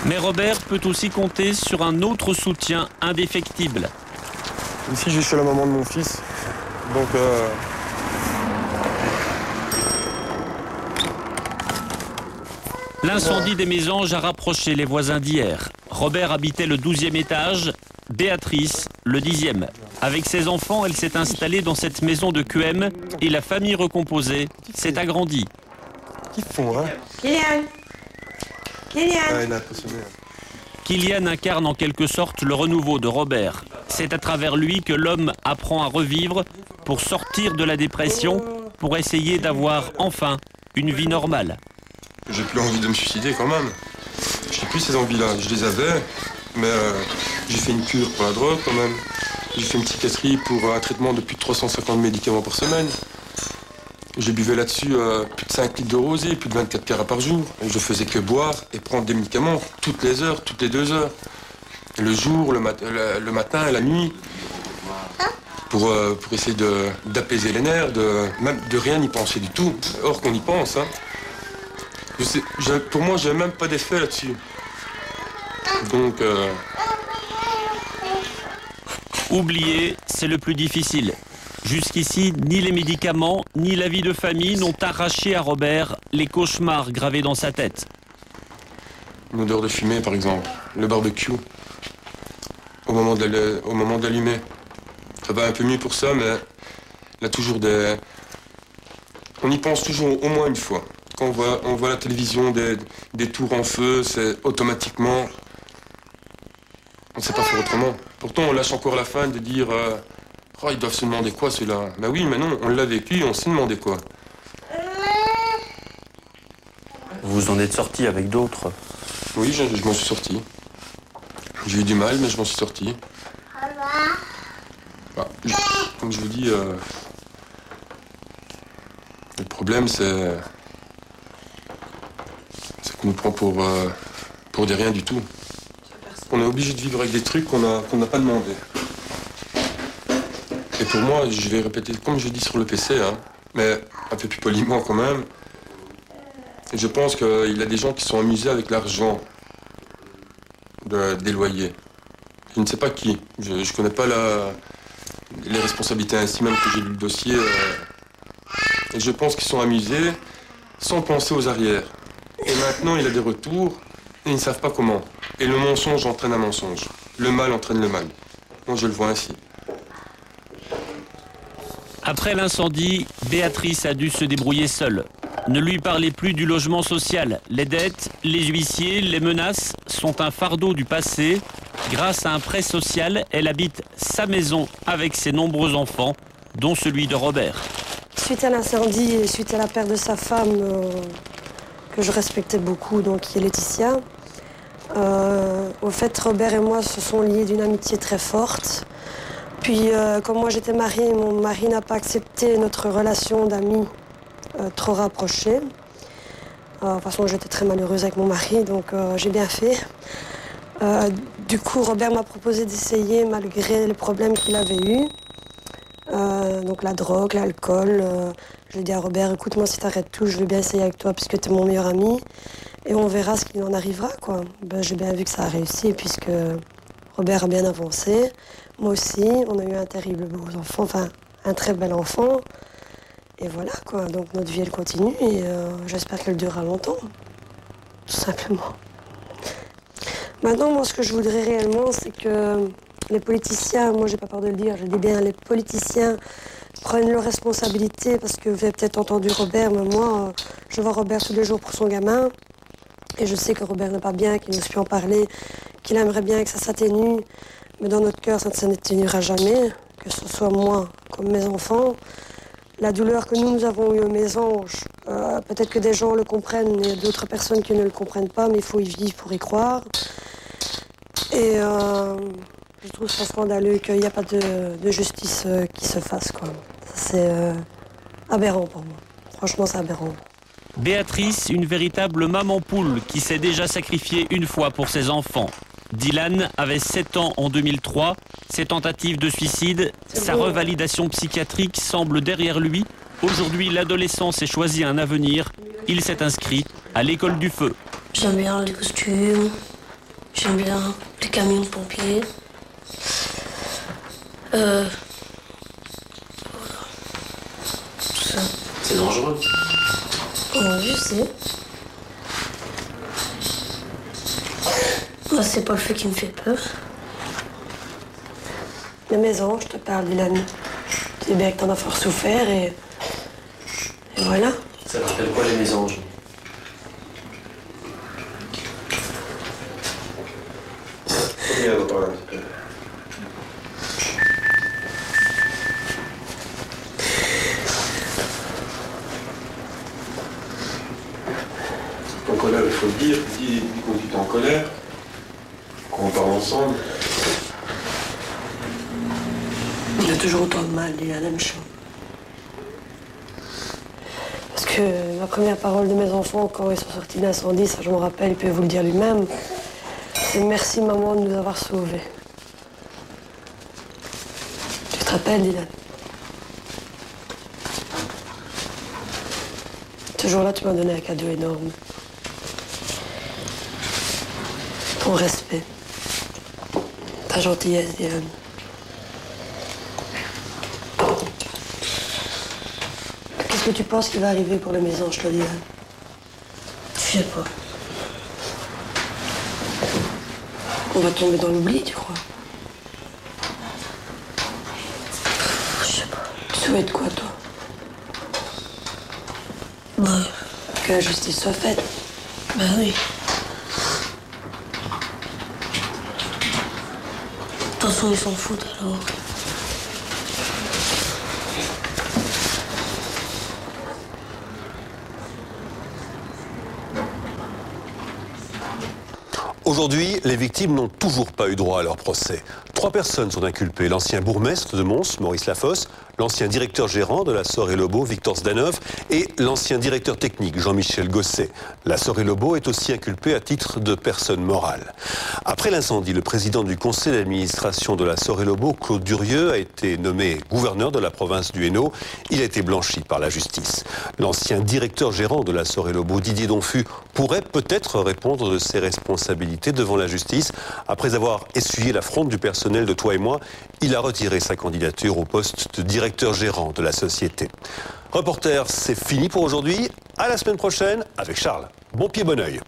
Mais Robert peut aussi compter sur un autre soutien indéfectible. Ici, je suis la maman de mon fils. Donc, L'incendie des Mésanges a rapproché les voisins d'hier. Robert habitait le 12e étage, Béatrice le 10e. Avec ses enfants, elle s'est installée dans cette maison de QM et la famille recomposée s'est agrandie. Qu'ils font, hein? Kylian. Ah, il a impressionné. Kylian incarne en quelque sorte le renouveau de Robert. C'est à travers lui que l'homme apprend à revivre pour sortir de la dépression, pour essayer d'avoir enfin une vie normale. J'ai plus envie de me suicider quand même. Je n'ai plus ces envies-là. Je les avais, mais j'ai fait une cure pour la drogue quand même. J'ai fait une psychiatrie pour un traitement de plus de 350 médicaments par semaine. J'ai buvais là-dessus plus de 5 litres de rosé, plus de 24 carats par jour. Et je faisais que boire et prendre des médicaments toutes les heures, toutes les 2 heures. Le jour, le matin et la nuit. Pour essayer d'apaiser les nerfs, même de rien y penser du tout. Or qu'on y pense. Hein. Pour moi, j'ai même pas d'effet là-dessus. Donc... Oublier, c'est le plus difficile. Jusqu'ici, ni les médicaments, ni la vie de famille n'ont arraché à Robert les cauchemars gravés dans sa tête. Une odeur de fumée, par exemple. Le barbecue. Au moment d'allumer. Ça va un peu mieux pour ça, mais il y a toujours des... On y pense toujours au moins une fois. Quand on voit la télévision, des tours en feu, c'est automatiquement... On ne sait pas faire autrement. Pourtant, on lâche encore la fin de dire oh, ils doivent se demander quoi, ceux-là. Ben oui, mais non, on l'a vécu, on s'est demandé quoi. Vous en êtes sorti avec d'autres? Oui, je m'en suis sorti. J'ai eu du mal, mais je m'en suis sorti. Bah, comme je vous dis, le problème, c'est qu'on nous prend pour des rien du tout. On est obligé de vivre avec des trucs qu'on n'a pas demandé. Et pour moi, je vais répéter comme je dis sur le PC, hein, mais un peu plus poliment quand même. Et je pense qu'il y a des gens qui sont amusés avec l'argent des loyers. Je ne sais pas qui. Je ne connais pas les responsabilités ainsi, même que j'ai lu le dossier. Et je pense qu'ils sont amusés sans penser aux arrières. Et maintenant, il y a des retours et ils ne savent pas comment. Et le mensonge entraîne un mensonge. Le mal entraîne le mal. Moi, je le vois ainsi. Après l'incendie, Béatrice a dû se débrouiller seule. Ne lui parlez plus du logement social. Les dettes, les huissiers, les menaces sont un fardeau du passé. Grâce à un prêt social, elle habite sa maison avec ses nombreux enfants, dont celui de Robert. Suite à l'incendie et suite à la perte de sa femme, que je respectais beaucoup, donc qui est Laetitia, au fait, Robert et moi se sont liés d'une amitié très forte. Puis, comme moi j'étais mariée, mon mari n'a pas accepté notre relation d'amis trop rapprochée. De toute façon, j'étais très malheureuse avec mon mari, donc j'ai bien fait. Du coup, Robert m'a proposé d'essayer malgré les problèmes qu'il avait eus. Donc la drogue, l'alcool. Je lui ai dit à Robert, écoute, moi si t'arrêtes tout, je veux bien essayer avec toi puisque t'es mon meilleur ami. Et on verra ce qu'il en arrivera, quoi. Ben, j'ai bien vu que ça a réussi puisque Robert a bien avancé. Moi aussi, on a eu un terrible beau enfant, enfin un très bel enfant. Et voilà, quoi. Donc notre vie, elle continue et j'espère qu'elle durera longtemps. Tout simplement. Maintenant, moi, ce que je voudrais réellement, c'est que les politiciens, moi, j'ai pas peur de le dire, je dis bien, les politiciens prennent leurs responsabilités parce que vous avez peut-être entendu Robert, mais moi, je vois Robert tous les jours pour son gamin. Et je sais que Robert n'est pas bien, qu'il n'ose plus en parler, qu'il aimerait bien que ça s'atténue. Mais dans notre cœur, ça ne s'atténuera jamais, que ce soit moi comme mes enfants. La douleur que nous avons eue aux Mésanges, peut-être que des gens le comprennent, il y a d'autres personnes qui ne le comprennent pas, mais il faut y vivre pour y croire. Et je trouve ça scandaleux qu'il n'y a pas de justice qui se fasse, quoi. C'est aberrant pour moi. Franchement, c'est aberrant. Béatrice, une véritable maman poule qui s'est déjà sacrifiée une fois pour ses enfants. Dylan avait 7 ans en 2003. Ses tentatives de suicide, sa revalidation psychiatrique semble derrière lui. Aujourd'hui, l'adolescent s'est choisi un avenir. Il s'est inscrit à l'école du feu. J'aime bien les costumes, J'aime bien les camions de pompiers. Tout ça. C'est dangereux. Oh, je sais. Moi, c'est pas le fait qui me fait peur. Les maisons, je te parle, Dylan. Tu sais bien que t'en as fort souffert et voilà. Ça te rappelle quoi les mésanges? En colère, il faut le dire. Dis qu'on est en colère. Qu'on parle ensemble. Il a toujours autant de mal, il a la même chose. Parce que la première parole de mes enfants quand ils sont sortis d'incendie, ça je me rappelle, il peut vous le dire lui-même, c'est merci maman de nous avoir sauvés. Tu te rappelles, Dylan? Ce jour-là, tu m'as donné un cadeau énorme. Ton respect. Ta gentillesse, Dylan. Qu'est-ce que tu penses qui va arriver pour les mésanges, toi, Dylan? Je sais pas. On va tomber dans l'oubli, tu crois? Je sais pas. Tu souhaites quoi, toi? Bah, Que la justice soit faite. bah oui. De toute façon, ils s'en foutent alors. Aujourd'hui, les victimes n'ont toujours pas eu droit à leur procès. 3 personnes sont inculpées. L'ancien bourgmestre de Mons, Maurice Lafosse, l'ancien directeur gérant de la Sorel-Lobo, Victor Zdanov, et l'ancien directeur technique, Jean-Michel Gosset. La Sorel-Lobo est aussi inculpée à titre de personne morale. Après l'incendie, le président du conseil d'administration de la Sorel-Lobo, Claude Durieux, a été nommé gouverneur de la province du Hainaut. Il a été blanchi par la justice. L'ancien directeur gérant de la Sorel-Lobo, Didier Donfus, pourrait peut-être répondre de ses responsabilités devant la justice. Après avoir essuyé l'affront du personnel de Toi et Moi, il a retiré sa candidature au poste de directeur gérant de la société. Reporter, c'est fini pour aujourd'hui. À la semaine prochaine avec Charles. Bon pied, bon oeil.